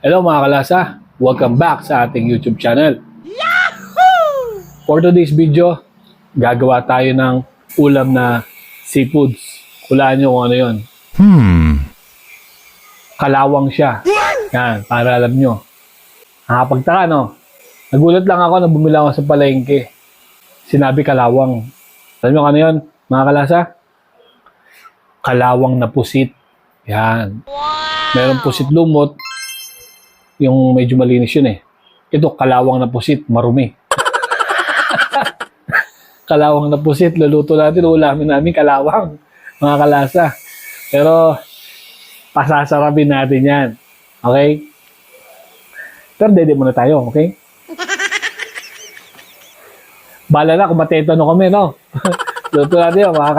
Hello mga kalasa, welcome back sa ating YouTube channel. Yahoo! For today's video, gagawa tayo ng ulam na seafoods. Hulaan nyo kung ano yun. Kalawang siya. Yan, para alam nyo. Nakapagtaka no? Nagulat lang ako na bumili ako sa palengke. Sinabi kalawang. Alam nyo kung ano yun, mga kalasa? Kalawang na pusit. Yan. Meron pusit lumot. Yung medyo malinis yun eh. Ito, kalawang na pusit, marumi. Kalawang na pusit, luluto natin, ulamin namin kalawang, mga kalasa. Pero, pasasarapin natin yan. Okay? Pero dede muna tayo, okay? Bala na kung matetano kami, no? Luto natin yun, mga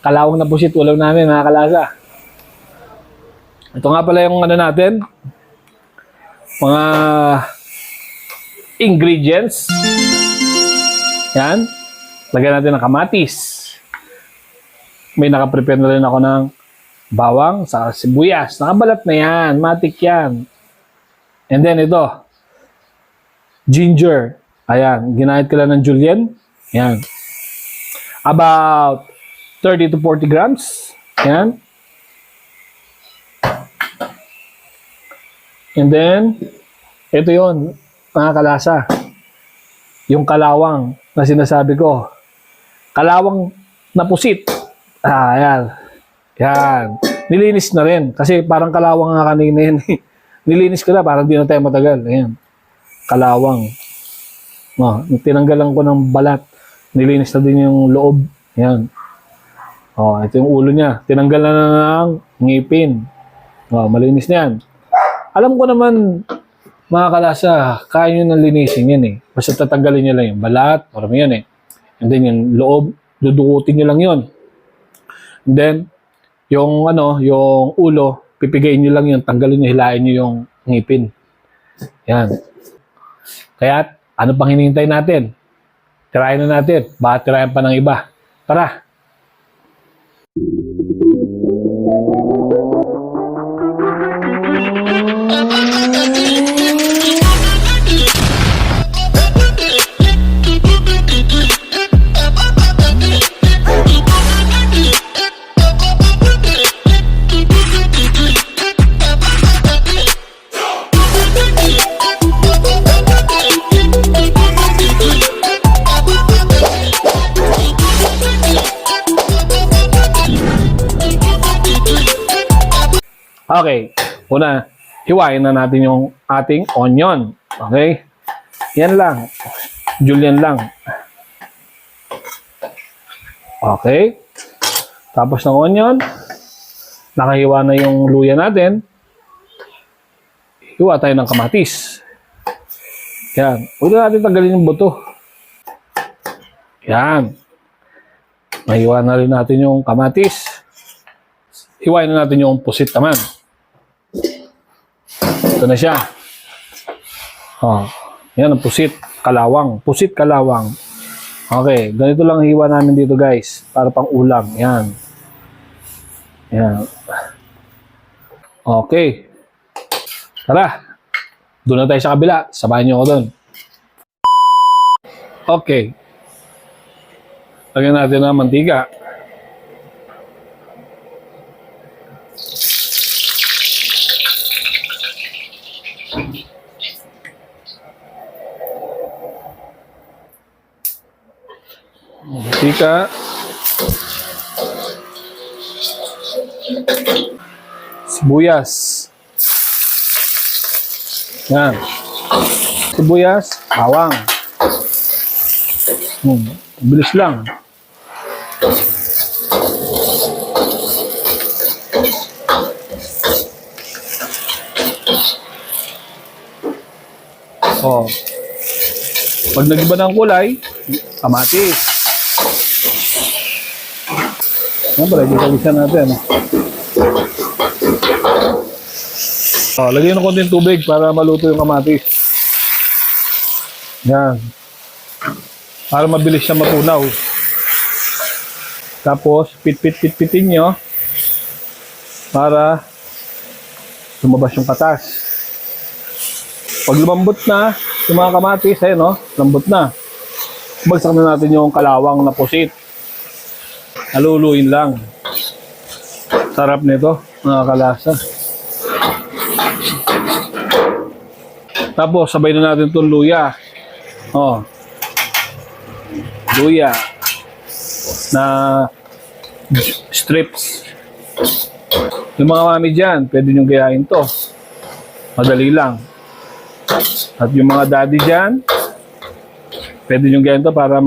kalawang na pusit, ulam namin, mga kalasa. Ito nga pala yung ano natin, mga ingredients. Yan. Lagyan natin ng kamatis. May nakaprepare na rin ako ng bawang sa sibuyas. Nakabalat na yan. Matik yan. And then ito. Ginger. Ayan. Ginahit ko lang ng julienne. Yan. About 30 to 40 grams. Yan. And then, ito yun, mga kalasa. Yung kalawang na sinasabi ko. Kalawang na pusit. Ayan. Yan. Nilinis na rin. Kasi parang kalawang nga kanina yun. Nilinis ko na, parang di na tayo matagal. Ayan. Kalawang. Oh, tinanggalan ko ng balat. Nilinis na din yung loob. Ayan. Oh, ito yung ulo niya. Tinanggal na ng ngipin. Oh, malinis na yan. Alam ko naman, mga kalasa, kaya nyo nang linisin yan eh. Basta tatanggalin nyo lang yung balat, marami yan eh. And then yung loob, dudukutin nyo lang yun. And then, yung yung ulo, pipigayin nyo lang yun, tanggalin nyo, hilain nyo yung ngipin. Yan. Kaya, ano pang hinihintay natin? Tirahin na natin. Baka tirahin pa ng iba. Tara! Okay, una, hiwain na natin yung ating onion. Okay? Yan lang. Julienne lang. Okay? Tapos ng onion, nakahiwa na yung luya natin. Hiwa tayo ng kamatis. Yan. Huwag na natin tanggalin yung buto. Yan. Mahiwa na rin natin yung kamatis. Hiwain na natin yung pusit naman. Ito na siya. Oh, yan ang pusit, kalawang. Pusit, kalawang. Okay, ganito lang hiwa namin dito guys. Para pang ulam. Yan. Yan. Okay. Tara. Doon na tayo sa kabila. Samahan niyo ako doon. Okay. Lagyan natin ng mantika. Mantika. Sibuyas. Yan. Sibuyas, bawang. Bilis lang. Oh. Pag nag-iba ng kulay, kamatis. Yan pala, gisa-gisa natin. Oh, lagyan ng konting tubig para maluto yung kamatis. Yan. Para mabilis siya matunaw. Tapos, pit-pit-pit-pitin nyo para lumabas yung katas. Pag lumambot na yung mga kamatis, ayun, no? Lambot na. Bagsak na natin yung kalawang na pusit. Haluluin lang. Sarap nito, mga kalasa. Tapos, sabay na natin itong luya. Oh. Luya. Na strips. Yung mga mami dyan, pwede nyo gayahin to. Madali lang. At yung mga daddy dyan, pwede nyo gayahin to para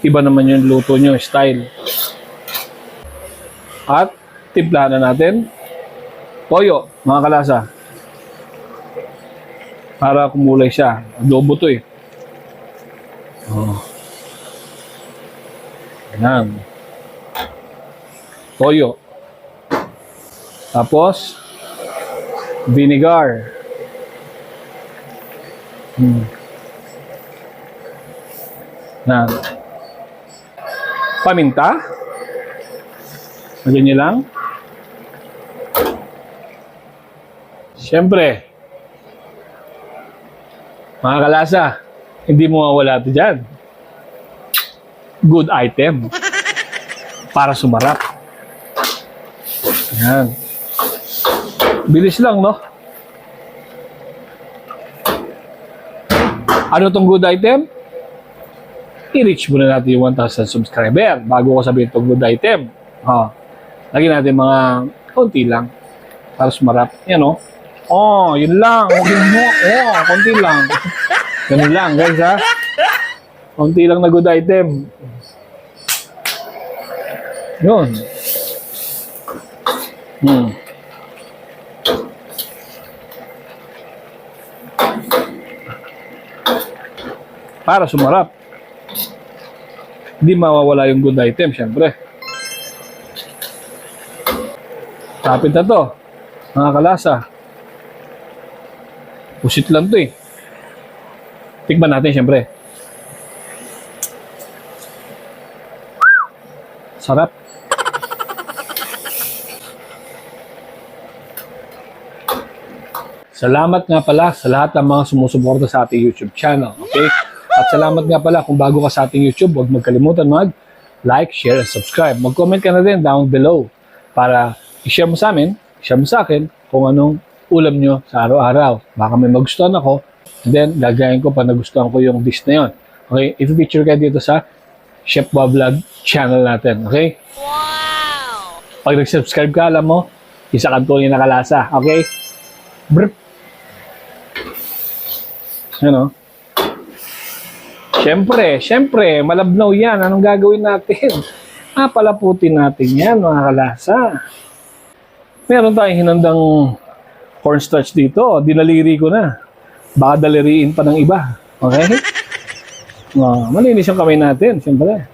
iba naman yung luto nyo, style. At timplahan na natin toyo, mga kalasa. Para kumulay siya. Adobo to eh. Oh. Ayan. Toyo. Tapos, vinegar. Ayan. Paminta. Lagyan niyo lang. Siyempre, mga kalasa, hindi mo mawala ito dyan. Good item. Para sumarap. Ayan. Bilis lang, no? Ano tong good item? I-reach muna natin yung 1,000 subscriber bago ko sabihin itong good item. Lagyan natin mga konti lang para sumarap. Yan, no? Yun lang. Konti lang. Ganun lang, guys, ha? Konti lang na good item. Yun. Para sumarap. Hindi mawawala yung good item, syempre. Tapit na to, mga kalasa. Pusit lang to eh. Tikman natin, syempre. Sarap. Salamat nga pala sa lahat ng mga sumusuporta sa ating YouTube channel. Okay? At salamat nga pala kung bago ka sa ating YouTube, huwag magkalimutan mag-like, share, and subscribe. Mag-comment ka na din down below para i-share mo sa amin, i-share mo sa akin kung anong ulam nyo sa araw-araw. Baka may magustuhan ako, and then gagayin ko pa nagustuhan ko yung dish na yun. Okay? I-feature ka dito sa Chef Bob Vlog channel natin. Okay? Wow! Pag nag-subscribe ka, alam mo, isa kang tunay na kalasa. Okay? Brr! Ano? Siyempre, malabnaw yan. Anong gagawin natin? Palaputin natin yan, mga kalasa. Meron tayong hinandang cornstarch dito. Dinaliri ko na. Baka daliriin pa ng iba. Okay? Malinis yung kamay natin, siyempre.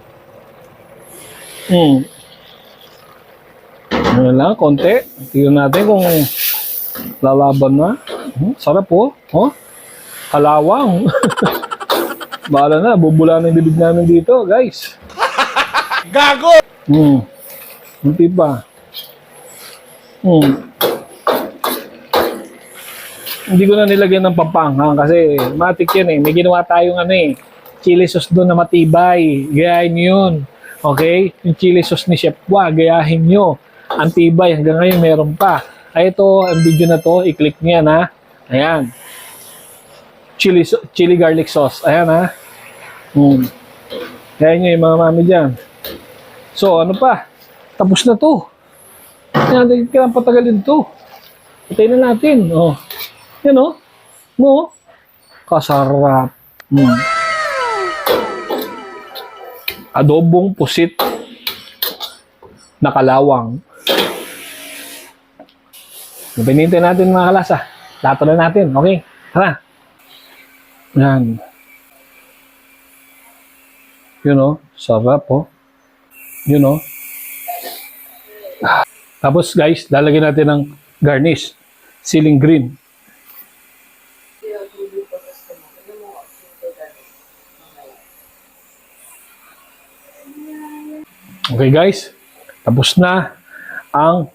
Ano lang, konti. Tingnan natin kung lalaban na. Sarap po. Kalawang. Bahala na, bubula na yung bibig namin dito, guys. Gago! Hindi pa. Hindi ko na nilagyan ng pampanga kasi matik yan eh. May ginawa tayong chili sauce doon na matibay. Gayahin nyo yun. Okay? Yung chili sauce ni Chef Wa, gayahin nyo. Ang tibay, hanggang ngayon meron pa. Ay ito, ang video na to, i-click nyo yan ha. Ayan. Chili garlic sauce. Ayan ha. Gayahin nyo yung mga mami dyan. So, ano pa? Tapos na to. Yan, hindi ka lang patagalin to. Patayin na natin. Yan o. Kasarap. Adobong pusit na kalawang. Pinintay natin mga kalasa. Lato na natin. Okay? Tara. Yan. Sarap Tapos guys, lalagyan natin ng garnish. Ceiling green. Okay guys, tapos na ang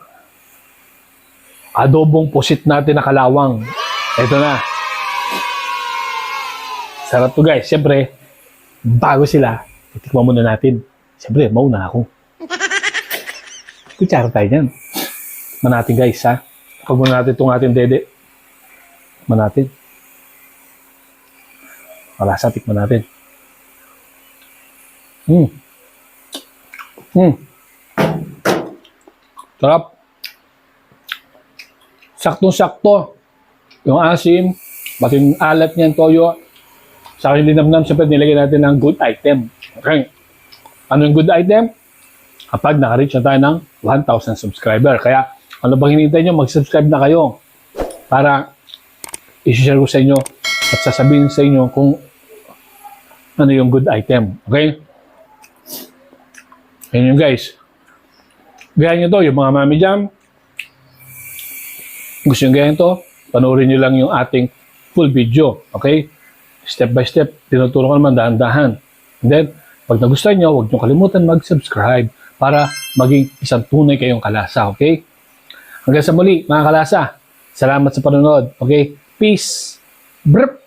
adobong pusit natin na kalawang. Ito na. Sarap to guys. Siyempre, bago sila, titikman muna natin. Siyempre, mauna ako. Kutsara tayo dyan. Tikman natin guys, ha? Pag muna natin itong ating dede. Tikman natin. Malasa, tikman natin. Sarap. Saktong-sakto. Yung asim, pati yung alat niyan, toyo. Sa akin linamnam, siyempre nilagay natin ng good item. Okay. Ano yung good item? Kapag naka-reach na tayo ng 1,000 subscriber. Kaya, ano bang hinihintay nyo? Mag-subscribe na kayo. Para i-share ko sa inyo at sasabihin sa inyo kung ano yung good item. Okay? Yan yung guys. Gayan nyo to, yung mga mami jam. Gusto nyo gayan to? Panoorin nyo lang yung ating full video. Okay? Step by step, tinuturo ko naman dahan-dahan. And then, pag nagustuhan nyo, huwag nyo kalimutan mag-subscribe para maging isang tunay kayong kalasa. Okay? Hanggang sa muli, mga kalasa. Salamat sa panonood. Okay? Peace. Brr.